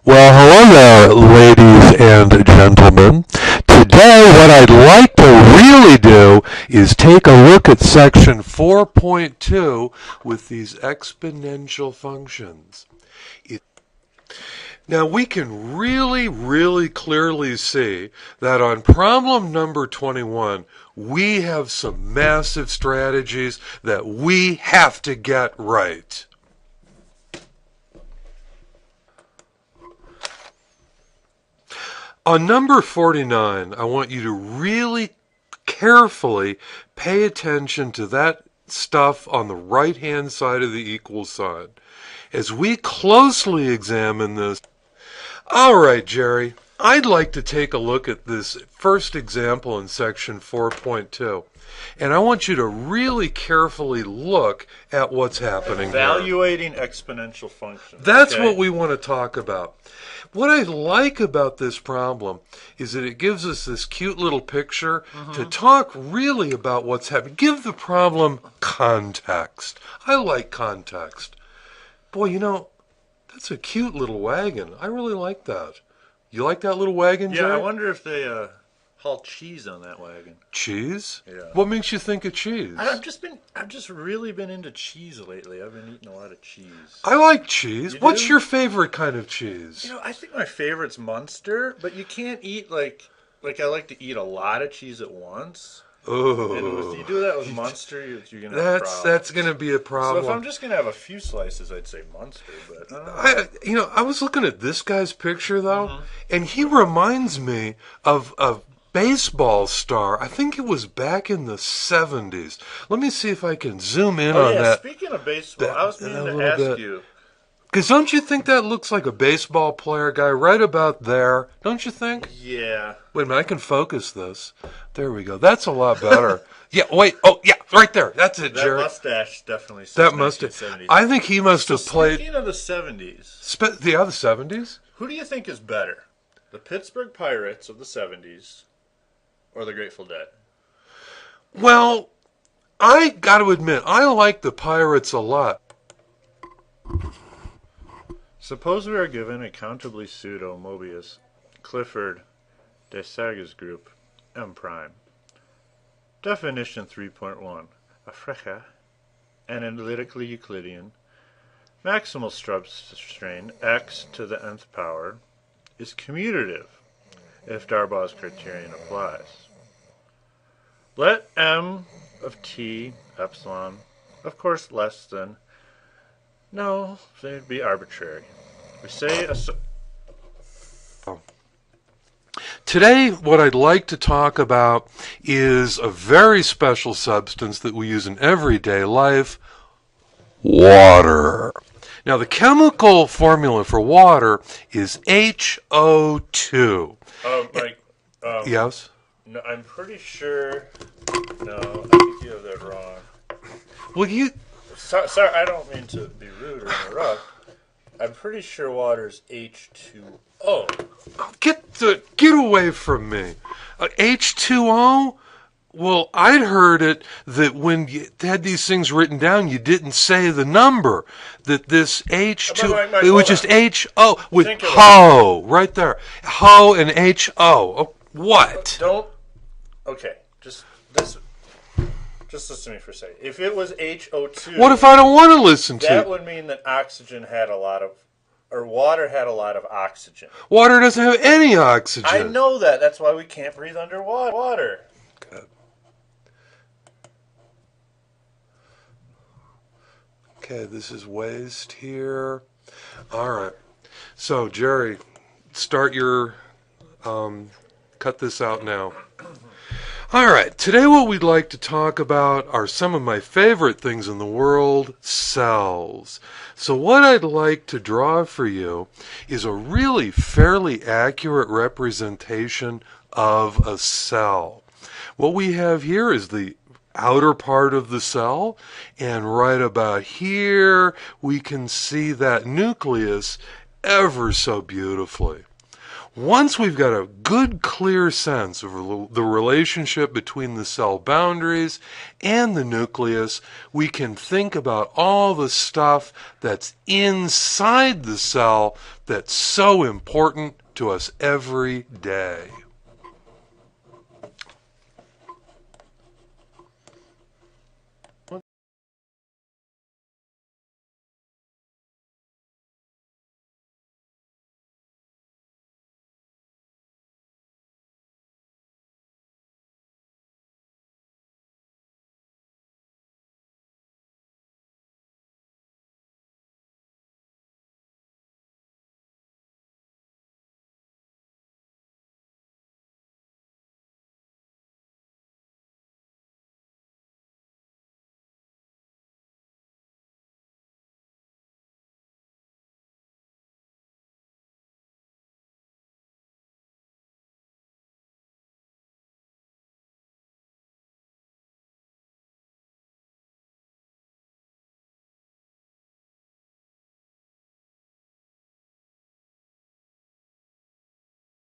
Well, hello there, ladies and gentlemen. Today, what I'd like to really do is take a look at section 4.2 with these exponential functions. Now, we can really clearly see that on problem number 21, we have some massive strategies that we have to get right. On number 49, I want you to really carefully pay attention to that stuff on the right-hand side of the equal sign. As we closely examine this, all right, Jerry, I'd like to take a look at this first example in section 4.2. And I want you to really carefully look at what's happening Evaluating exponential functions. That's okay. What we want to talk about. What I like about this problem is that it gives us this cute little picture to talk really about what's happening. Give the problem context. I like context. Boy, you know, that's a cute little wagon. I really like that. You like that little wagon, Jay? Yeah, I wonder if they haul cheese on that wagon. Cheese? Yeah. What makes you think of cheese? I've just really been into cheese lately. I've been eating a lot of cheese. I like cheese. You What's do? your favorite kind of cheese? You know, I think my favorite's Munster, but you can't eat like I like to eat a lot of cheese at once. Oh. And if you do that with Munster, you're gonna have problems. That's gonna be a problem. So if I'm just gonna have a few slices, I'd say Munster. But I don't know. I was looking at this guy's picture though, and he reminds me of a baseball star. I think it was back in the 70s. Let me see if I can zoom in on that. Speaking of baseball, I was meaning to ask you. Because don't you think that looks like a baseball player guy right about there? Don't you think? Yeah. Wait a minute, I can focus this. There we go. That's a lot better. Yeah, wait. Oh, yeah, right there. That's it, Jerry. That mustache definitely says that mustache. I think he must have played. Speaking of the 70s. The 70s? Who do you think is better? The Pittsburgh Pirates of the 70s or the Grateful Dead? Well, I got to admit, I like the Pirates a lot. Suppose we are given a countably pseudo Mobius Clifford de Sagas group M prime. Definition 3.1. A frecha, an analytically Euclidean, maximal substrain x to the nth power is commutative if Darbaugh's criterion applies. Let m of t epsilon, of course less than, no, they'd be arbitrary. We say Today, what I'd like to talk about is a very special substance that we use in everyday life, water. Now, the chemical formula for water is HO2. Yes? No, I'm pretty sure. No, I think you have that wrong. Well, Sorry, I don't mean to be rude or interrupt. I'm pretty sure water's H2O. Get away from me. H2O? Well, I'd heard it that when you had these things written down, you didn't say the number. That this H2, it was just H-O with ho, right there. Ho and H-O. Oh, what? Okay, just listen to me for a second. If it was HO2... What if I don't want to listen to you? That would mean that water had a lot of oxygen. Water doesn't have any oxygen. I know that. That's why we can't breathe underwater. Good. Okay, this is waste here. All right. So, Jerry, start your... cut this out now. All right, today what we'd like to talk about are some of my favorite things in the world, cells. So what I'd like to draw for you is a really fairly accurate representation of a cell. What we have here is the outer part of the cell, and right about here we can see that nucleus ever so beautifully. Once we've got a good, clear sense of the relationship between the cell boundaries and the nucleus, we can think about all the stuff that's inside the cell that's so important to us every day.